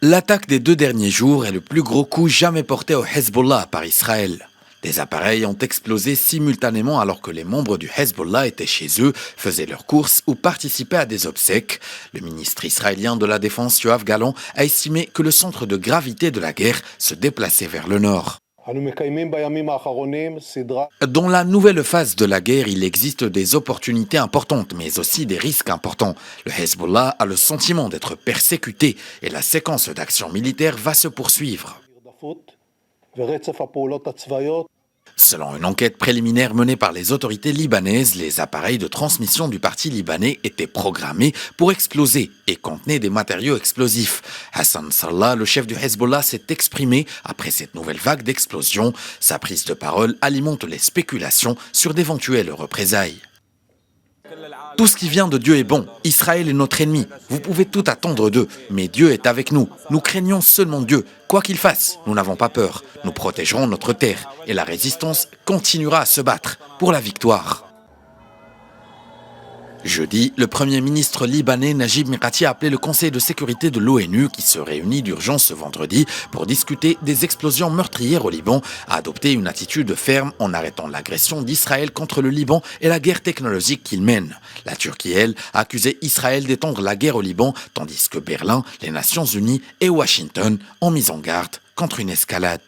L'attaque des 2 derniers jours est le plus gros coup jamais porté au Hezbollah par Israël. Des appareils ont explosé simultanément alors que les membres du Hezbollah étaient chez eux, faisaient leurs courses ou participaient à des obsèques. Le ministre israélien de la Défense, Yoav Gallant, a estimé que le centre de gravité de la guerre se déplaçait vers le nord. Dans la nouvelle phase de la guerre, il existe des opportunités importantes, mais aussi des risques importants. Le Hezbollah a le sentiment d'être persécuté et la séquence d'actions militaires va se poursuivre. Selon une enquête préliminaire menée par les autorités libanaises, les appareils de transmission du parti libanais étaient programmés pour exploser et contenaient des matériaux explosifs. Hassan Nasrallah, le chef du Hezbollah, s'est exprimé après cette nouvelle vague d'explosions. Sa prise de parole alimente les spéculations sur d'éventuelles représailles. Tout ce qui vient de Dieu est bon. Israël est notre ennemi. Vous pouvez tout attendre d'eux, mais Dieu est avec nous. Nous craignons seulement Dieu. Quoi qu'il fasse, nous n'avons pas peur. Nous protégerons notre terre et la résistance continuera à se battre pour la victoire. Jeudi, le Premier ministre libanais Najib Mikati a appelé le Conseil de sécurité de l'ONU, qui se réunit d'urgence ce vendredi pour discuter des explosions meurtrières au Liban, à adopter une attitude ferme en arrêtant l'agression d'Israël contre le Liban et la guerre technologique qu'il mène. La Turquie, elle, a accusé Israël d'étendre la guerre au Liban, tandis que Berlin, les Nations Unies et Washington ont mis en garde contre une escalade.